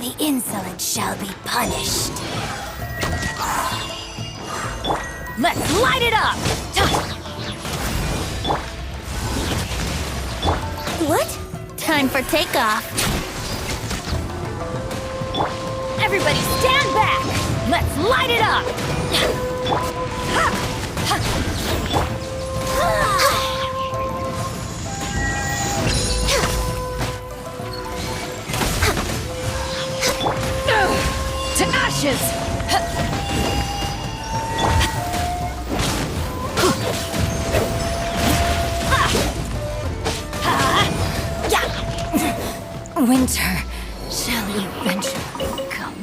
The insolent shall be punished. Let's light it up! What? Time for takeoff. Everybody stand back! Let's light it up! To ashes! Winter shall eventually come.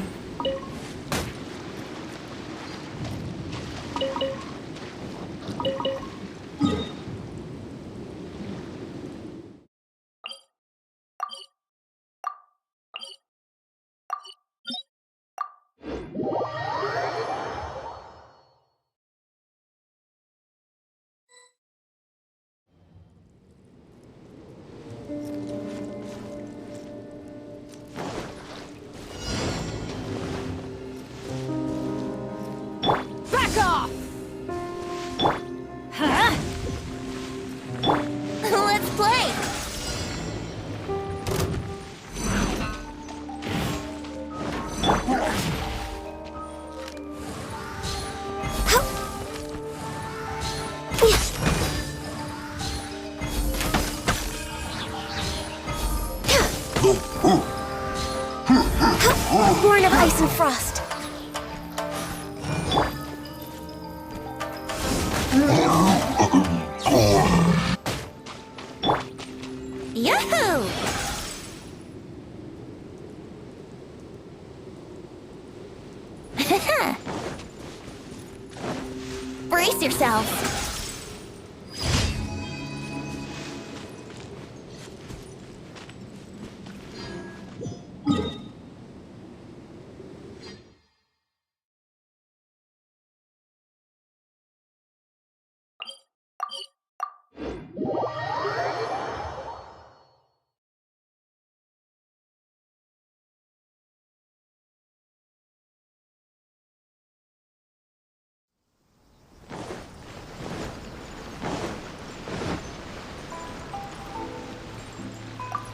Back off! Huh? Let's play! Born of ice and frost. Yahoo! Brace yourselves.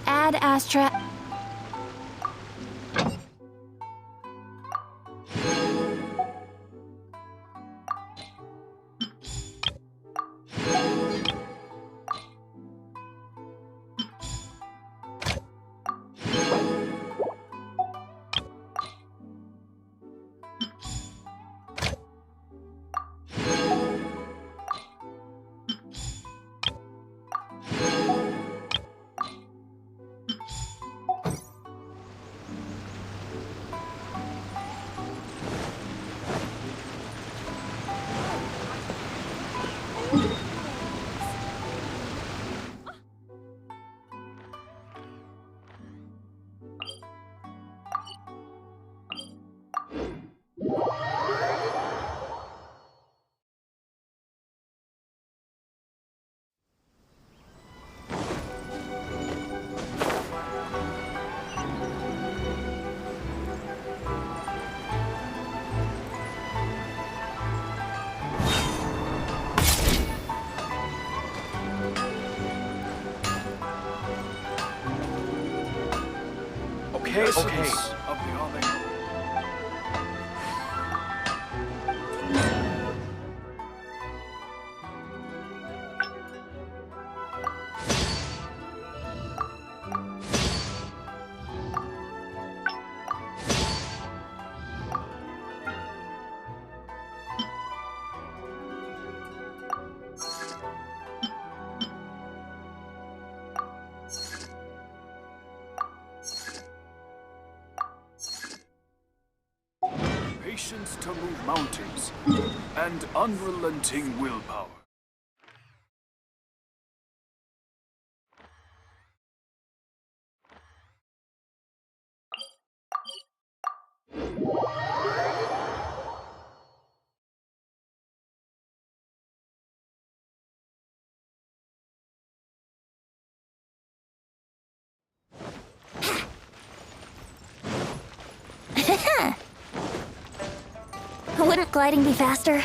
Ad Astra. Okay. Of the to move mountains and unrelenting willpower. Wouldn't gliding be faster?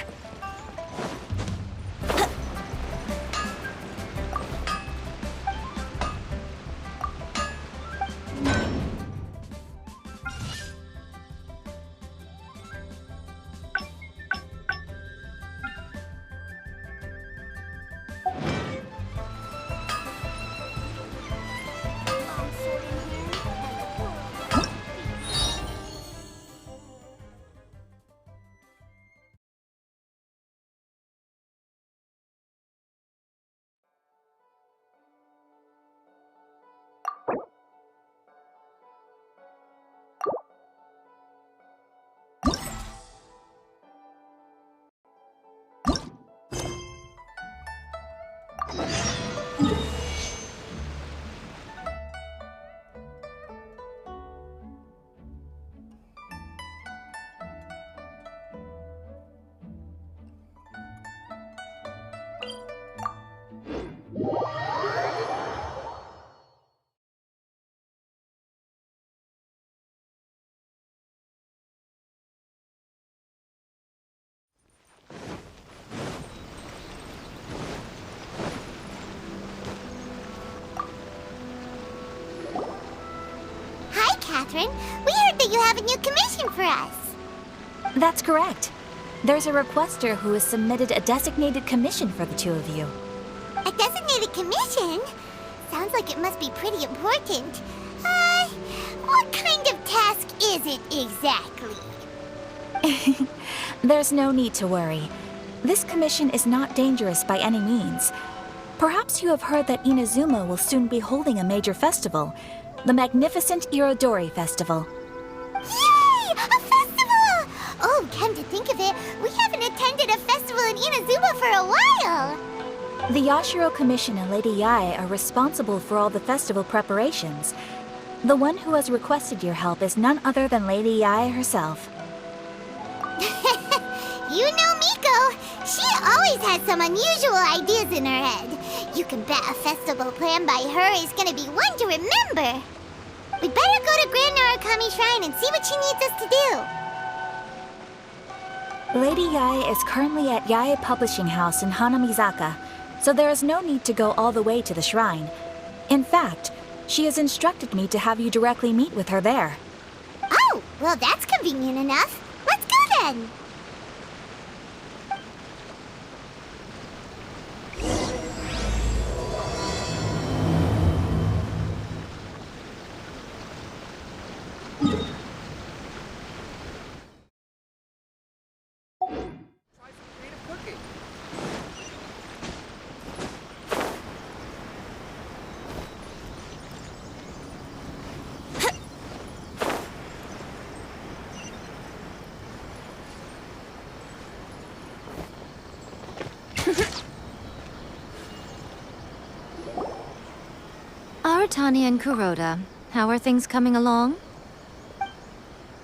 Catherine. We heard that you have a new commission for us. That's correct. There's a requester who has submitted a designated commission for the two of you. A designated commission? Sounds like it must be pretty important. What kind of task is it exactly? There's no need to worry. This commission is not dangerous by any means. Perhaps you have heard that Inazuma will soon be holding a major festival, the magnificent Irodori Festival. Yay! A festival! Oh, come to think of it, we haven't attended a festival in Inazuma for a while. The Yashiro Commission and Lady Yae are responsible for all the festival preparations. The one who has requested your help is none other than Lady Yae herself. You know Miko. She always has some unusual ideas in her head. You can bet a festival planned by her is gonna be one to remember. We better go to Grand Narukami Shrine and see what she needs us to do. Lady Yae is currently at Yae Publishing House in Hanamizaka, so there is no need to go all the way to the shrine. In fact, she has instructed me to have you directly meet with her there. Oh, well that's convenient enough. Let's go then. Aratani and Kuroda, how are things coming along?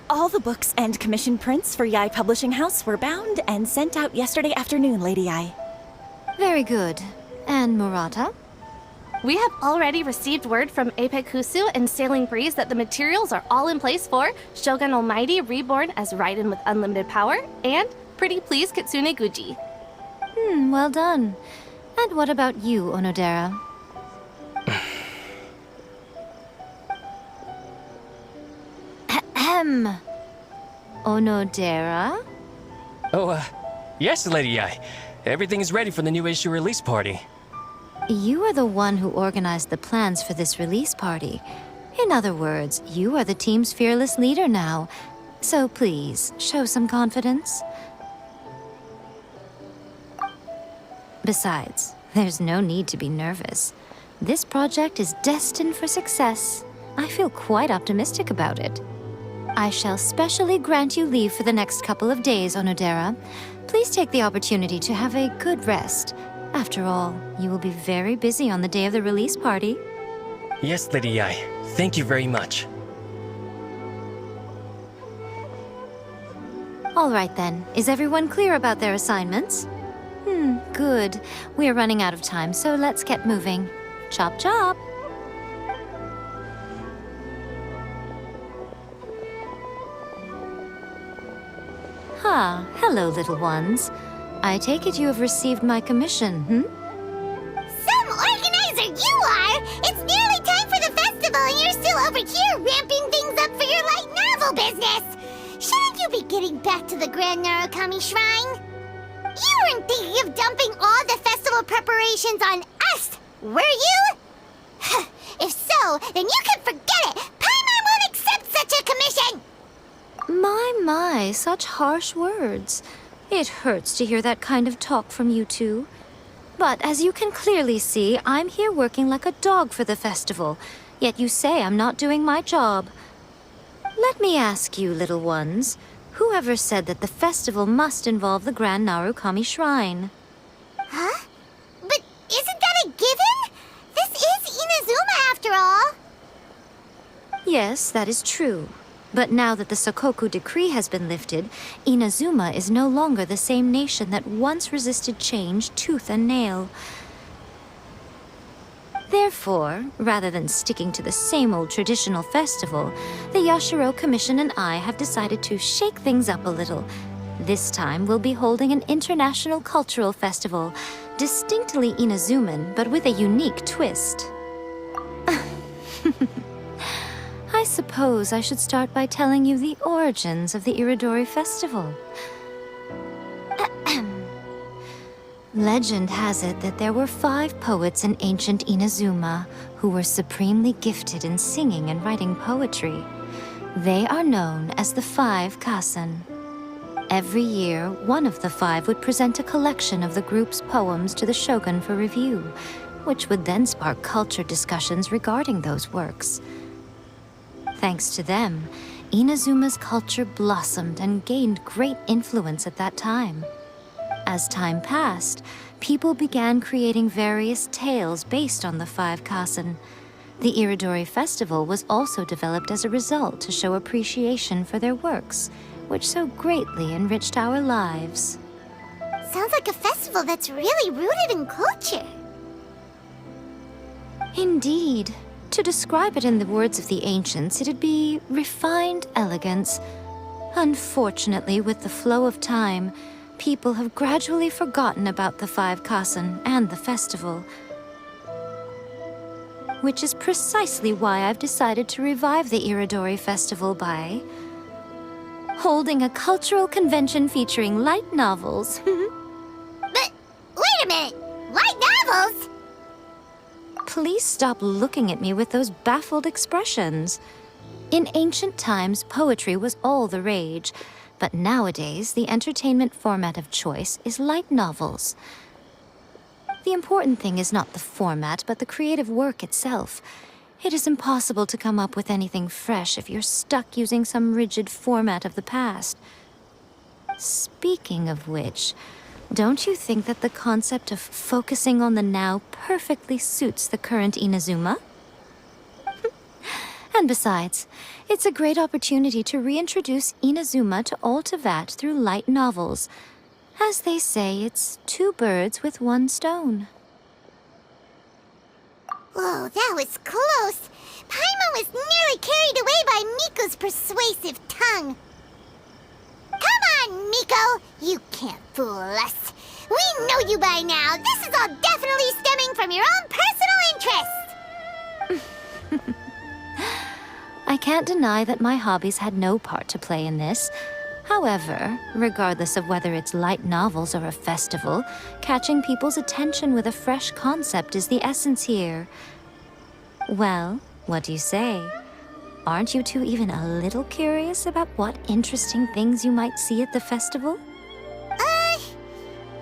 All the books and commission prints for Yae Publishing House were bound and sent out yesterday afternoon, Lady Yae. Very good. And Murata? We have already received word from Apekusu and Sailing Breeze that the materials are all in place for Shogun Almighty Reborn as Raiden with Unlimited Power and Pretty Please Kitsune Guji. Well done. And what about you, Onodera? Ahem. Onodera? Oh, yes, Lady Yae. Everything is ready for the new issue release party. You are the one who organized the plans for this release party. In other words, you are the team's fearless leader now. So please, show some confidence. Besides, there's no need to be nervous. This project is destined for success. I feel quite optimistic about it. I shall specially grant you leave for the next couple of days, Onodera. Please take the opportunity to have a good rest. After all, you will be very busy on the day of the release party. Yes, Lady Yai. Thank you very much. All right then. Is everyone clear about their assignments? Good. We are running out of time, so let's get moving. Chop chop! Hello, little ones. I take it you have received my commission, Some organizer you are! It's nearly time for the festival and you're still over here ramping things up for your light novel business! Shouldn't you be getting back to the Grand Narukami Shrine? You weren't thinking of dumping all the festival preparations on us, were you? If so, then you can forget it! Paimon won't accept such a commission! My, such harsh words. It hurts to hear that kind of talk from you two. But as you can clearly see, I'm here working like a dog for the festival, yet you say I'm not doing my job. Let me ask you, little ones, whoever said that the festival must involve the Grand Narukami Shrine? Huh? But isn't that a given? This is Inazuma after all. Yes, that is true. But now that the Sokoku decree has been lifted, Inazuma is no longer the same nation that once resisted change tooth and nail. Therefore, rather than sticking to the same old traditional festival, the Yashiro Commission and I have decided to shake things up a little. This time we'll be holding an international cultural festival, distinctly Inazuman, but with a unique twist. I suppose I should start by telling you the origins of the Iridori Festival. Legend has it that there were 5 poets in ancient Inazuma who were supremely gifted in singing and writing poetry. They are known as the 5 Kasen. Every year, one of the 5 would present a collection of the group's poems to the shogun for review, which would then spark culture discussions regarding those works. Thanks to them, Inazuma's culture blossomed and gained great influence at that time. As time passed, people began creating various tales based on the 5 Kasen. The Iridori Festival was also developed as a result to show appreciation for their works, which so greatly enriched our lives. Sounds like a festival that's really rooted in culture. Indeed. To describe it in the words of the ancients, it'd be refined elegance. Unfortunately, with the flow of time, people have gradually forgotten about the 5 Kasen and the festival. Which is precisely why I've decided to revive the Iridori Festival by holding a cultural convention featuring light novels. But wait a minute! Light novels? Please stop looking at me with those baffled expressions. In ancient times, poetry was all the rage, but nowadays, the entertainment format of choice is light novels. The important thing is not the format, but the creative work itself. It is impossible to come up with anything fresh if you're stuck using some rigid format of the past. Speaking of which, don't you think that the concept of focusing on the now perfectly suits the current Inazuma? And besides, it's a great opportunity to reintroduce Inazuma to all Teyvat through light novels. As they say, it's 2 birds with 1 stone. Whoa, that was close. Paimon was nearly carried away by Miko's persuasive tongue. Come on, Miko! You can't fool us. We know you by now. This is all definitely stemming from your own personal interest. I can't deny that my hobbies had no part to play in this. However, regardless of whether it's light novels or a festival, catching people's attention with a fresh concept is the essence here. Well, what do you say? Aren't you two even a little curious about what interesting things you might see at the festival?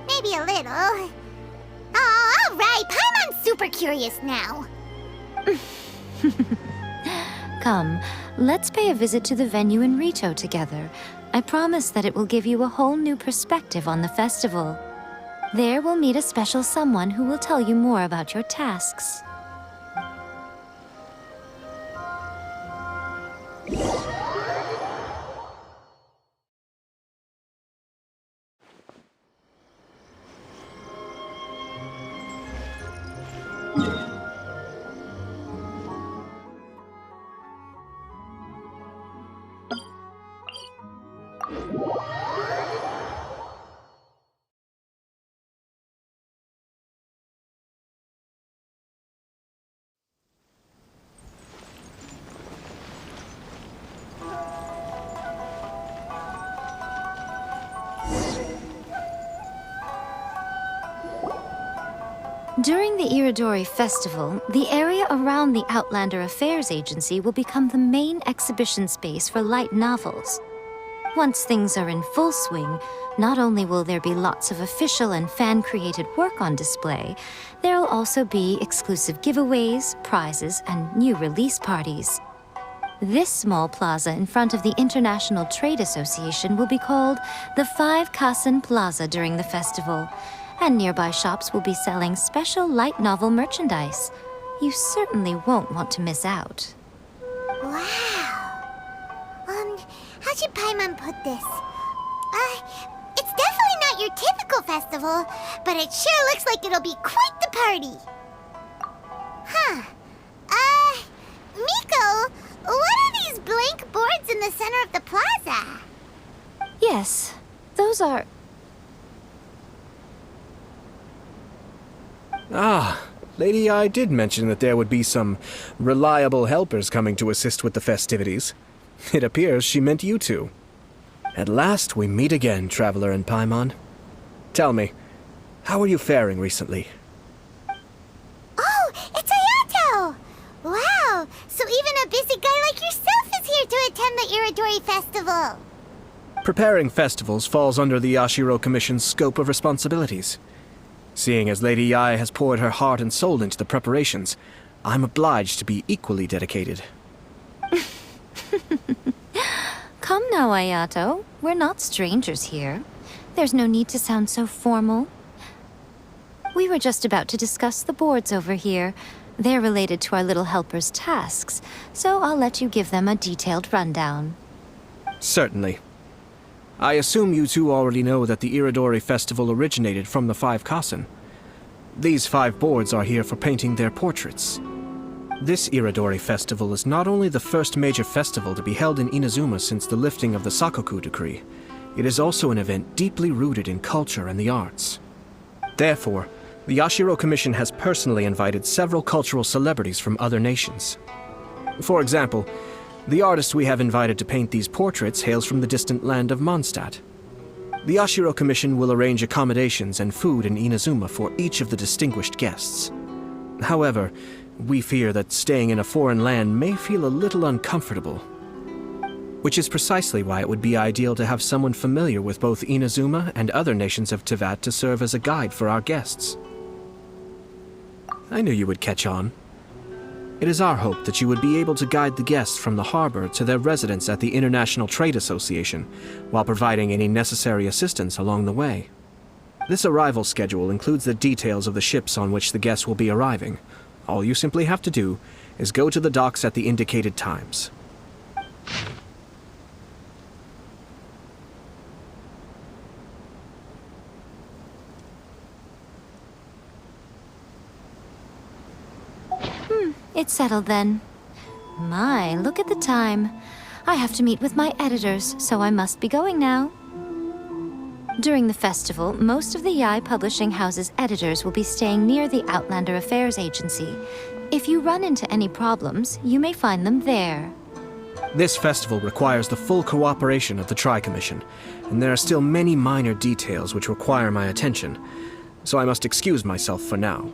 Maybe a little. Oh, all right. Paimon's super curious now. Come, let's pay a visit to the venue in Rito together. I promise that it will give you a whole new perspective on the festival. There we'll meet a special someone who will tell you more about your tasks. During the Iridori Festival, the area around the Outlander Affairs Agency will become the main exhibition space for light novels. Once things are in full swing, not only will there be lots of official and fan-created work on display, there will also be exclusive giveaways, prizes, and new release parties. This small plaza in front of the International Trade Association will be called the 5 Kasen Plaza during the festival, and nearby shops will be selling special light novel merchandise. You certainly won't want to miss out. Wow. How should Paimon put this? It's definitely not your typical festival, but it sure looks like it'll be quite the party. Huh. Miko, what are these blank boards in the center of the plaza? Yes, those are... Ah, Lady I did mention that there would be some reliable helpers coming to assist with the festivities. It appears she meant you two. At last we meet again, Traveler and Paimon. Tell me, how are you faring recently? Oh, it's Ayato! Wow, so even a busy guy like yourself is here to attend the Iridori Festival. Preparing festivals falls under the Yashiro Commission's scope of responsibilities. Seeing as Lady Yae has poured her heart and soul into the preparations, I'm obliged to be equally dedicated. Come now, Ayato. We're not strangers here. There's no need to sound so formal. We were just about to discuss the boards over here. They're related to our little helper's tasks, so I'll let you give them a detailed rundown. Certainly. I assume you two already know that the Iridori Festival originated from the 5 Kasen. These 5 boards are here for painting their portraits. This Iridori Festival is not only the first major festival to be held in Inazuma since the lifting of the Sakoku decree, it is also an event deeply rooted in culture and the arts. Therefore, the Yashiro Commission has personally invited several cultural celebrities from other nations. For example, the artist we have invited to paint these portraits hails from the distant land of Mondstadt. The Yashiro Commission will arrange accommodations and food in Inazuma for each of the distinguished guests. However, we fear that staying in a foreign land may feel a little uncomfortable, which is precisely why it would be ideal to have someone familiar with both Inazuma and other nations of Teyvat to serve as a guide for our guests. I knew you would catch on. It is our hope that you would be able to guide the guests from the harbor to their residence at the International Trade Association, while providing any necessary assistance along the way. This arrival schedule includes the details of the ships on which the guests will be arriving. All you simply have to do is go to the docks at the indicated times. It's settled then. My, look at the time. I have to meet with my editors, so I must be going now. During the festival, most of the Yae Publishing House's editors will be staying near the Outlander Affairs Agency. If you run into any problems, you may find them there. This festival requires the full cooperation of the Tri-Commission, and there are still many minor details which require my attention, so I must excuse myself for now.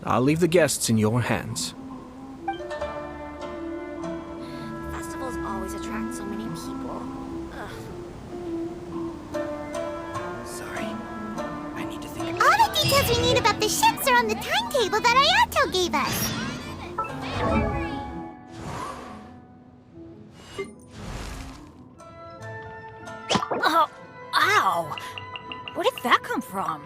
I'll leave the guests in your hands. Festivals always attract so many people. Sorry. I need to think. All the details we need about the ships are on the timetable that Ayato gave us. from?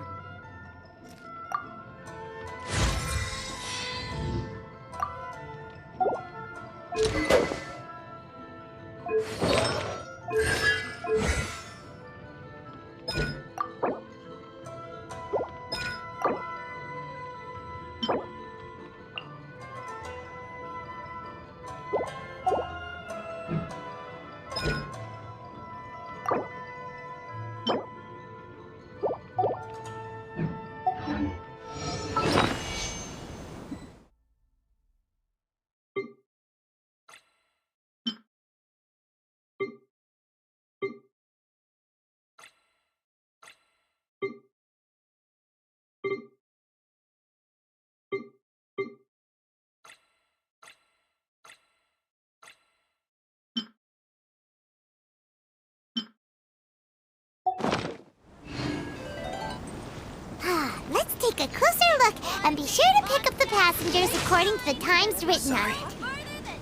Let's take a closer look and be sure to pick up the passengers according to the times written on it.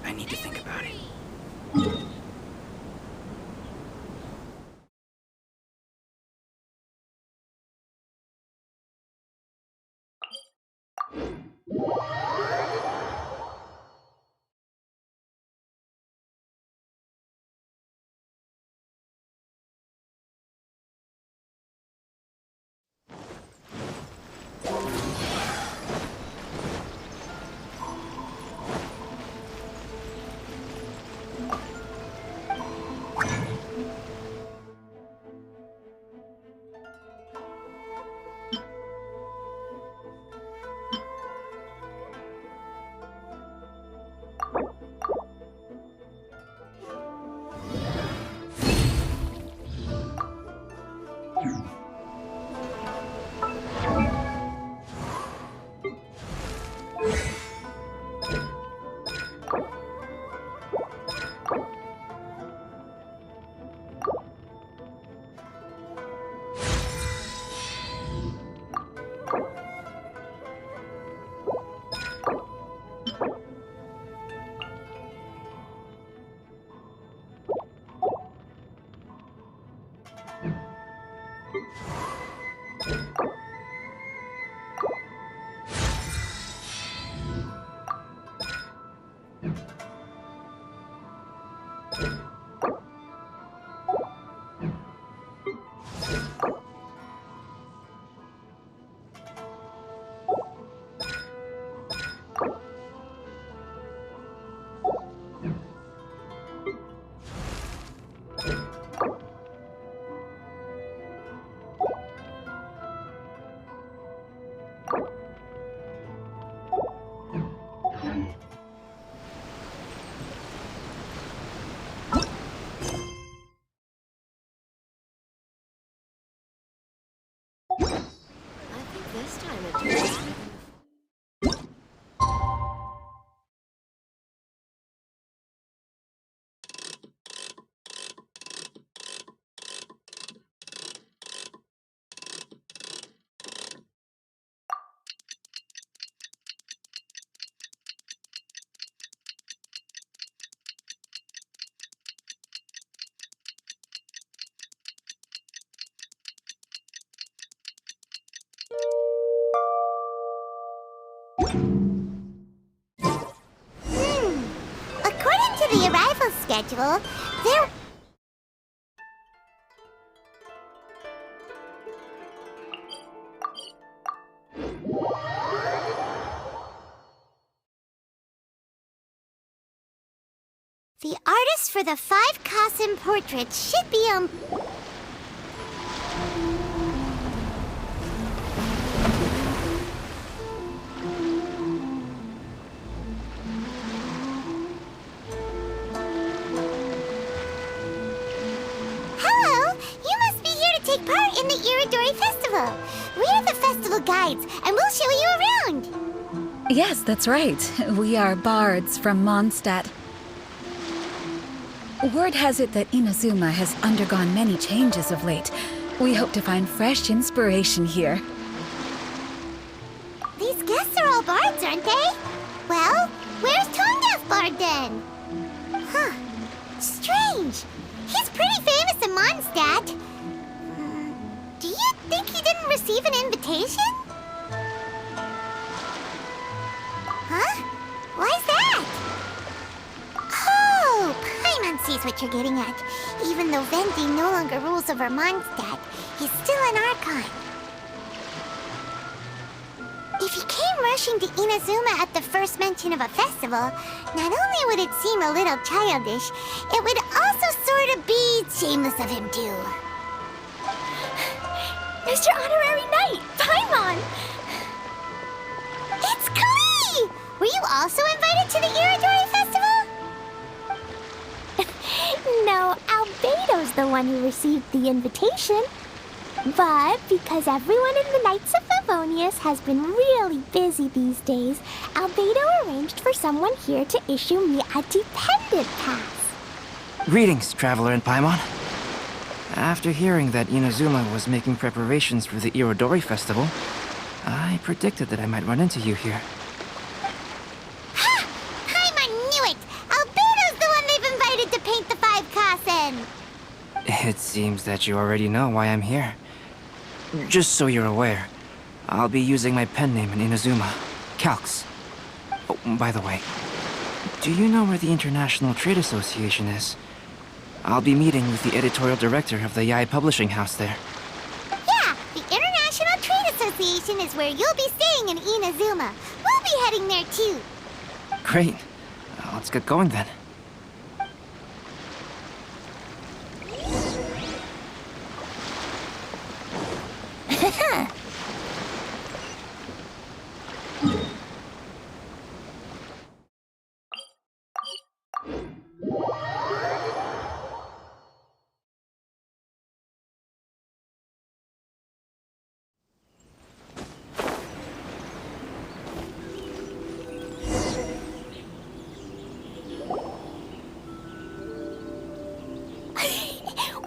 I need to think about it. According to the arrival schedule, there... The artist for the 5 Kasim portraits should be on... Hello! You must be here to take part in the Iridori Festival. We're the festival guides, and we'll show you around. Yes, that's right. We are bards from Mondstadt. Word has it that Inazuma has undergone many changes of late. We hope to find fresh inspiration here. These guests are all bards, aren't they? Well, where's Tone-Deaf Bard then? Huh. Strange. He's pretty famous in Mondstadt. Do you you think he didn't receive an invitation? Huh? Why's that? Oh, Paimon sees what you're getting at. Even though Venti no longer rules over Mondstadt, he's still an Archon. If he came rushing to Inazuma at the first mention of a festival, not only would it seem a little childish, it would also sort of be shameless of him too. Mr. Honorary Knight, Paimon! It's Klee! Were you also invited to the Iridori Festival? No, Albedo's the one who received the invitation. But because everyone in the Knights of Favonius has been really busy these days, Albedo arranged for someone here to issue me a dependent pass. Greetings, Traveler and Paimon. After hearing that Inazuma was making preparations for the Irodori Festival, I predicted that I might run into you here. Ha! Paimon knew it! Albedo's the one they've invited to paint the 5 Kasen! It seems that you already know why I'm here. Just so you're aware, I'll be using my pen name in Inazuma, Calx. Oh, by the way, do you know where the International Trade Association is? I'll be meeting with the editorial director of the Yai Publishing House there. Yeah, the International Trade Association is where you'll be staying in Inazuma. We'll be heading there too. Great. Let's get going then.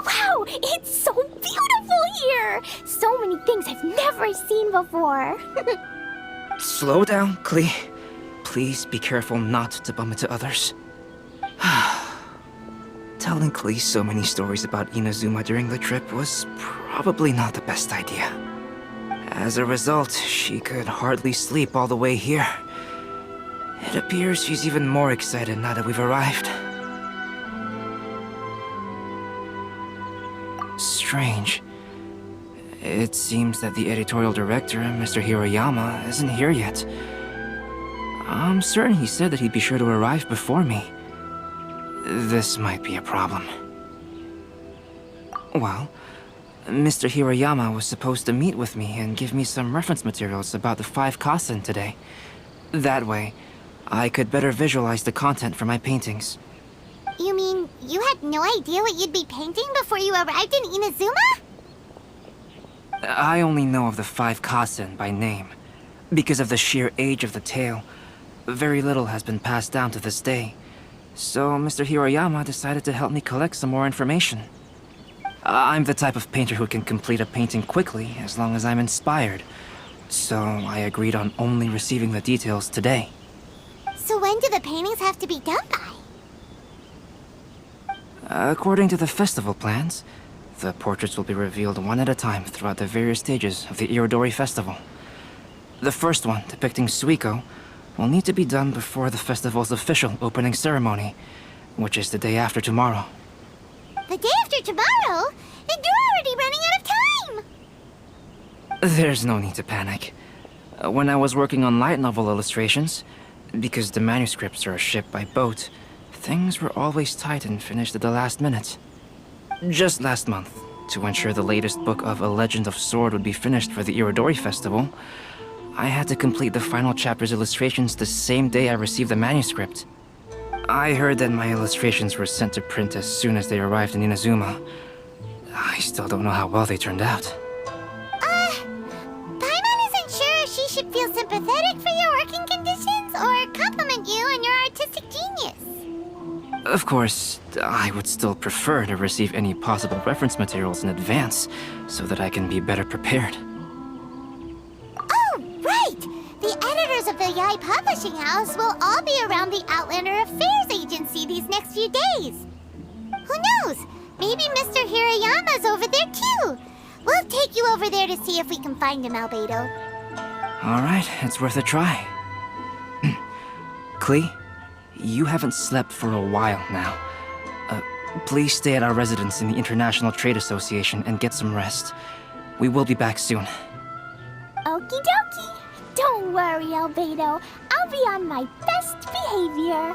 Wow, it's so beautiful here! So many things I've never seen before. Slow down, Klee. Please be careful not to bump into others. Telling Klee so many stories about Inazuma during the trip was probably not the best idea. As a result, she could hardly sleep all the way here. It appears she's even more excited now that we've arrived. Strange. It seems that the editorial director, Mr. Hiroyama, isn't here yet. I'm certain he said that he'd be sure to arrive before me. This might be a problem. Well, Mr. Hiroyama was supposed to meet with me and give me some reference materials about the 5 Kasen today. That way, I could better visualize the content for my paintings. You mean you had no idea what you'd be painting before you arrived in Inazuma? I only know of the 5 Kasen by name. Because of the sheer age of the tale, very little has been passed down to this day. So Mr. Hiroyama decided to help me collect some more information. I'm the type of painter who can complete a painting quickly as long as I'm inspired. So I agreed on only receiving the details today. So when do the paintings have to be done by? According to the festival plans, the portraits will be revealed one at a time throughout the various stages of the Irodori Festival. The first one, depicting Suiko, will need to be done before the festival's official opening ceremony, which is the day after tomorrow. The day after tomorrow? And you're already running out of time! There's no need to panic. When I was working on light novel illustrations, because the manuscripts are shipped by boat, things were always tight and finished at the last minute. Just last month, to ensure the latest book of A Legend of Sword would be finished for the Irodori Festival, I had to complete the final chapter's illustrations the same day I received the manuscript. I heard that my illustrations were sent to print as soon as they arrived in Inazuma. I still don't know how well they turned out. Paimon isn't sure if she should feel sympathetic for your working conditions or compliment you on your artistic genius. Of course, I would still prefer to receive any possible reference materials in advance, so that I can be better prepared. Oh, right! The editors of the Yai Publishing House will all be around the Outlander Affairs Agency these next few days. Who knows? Maybe Mr. Hiroyama's over there too. We'll take you over there to see if we can find him, Albedo. Alright, it's worth a try. Klee, you haven't slept for a while now. Please stay at our residence in the International Trade Association and get some rest. We will be back soon. Okie dokie. Don't worry, Albedo. I'll be on my best behavior.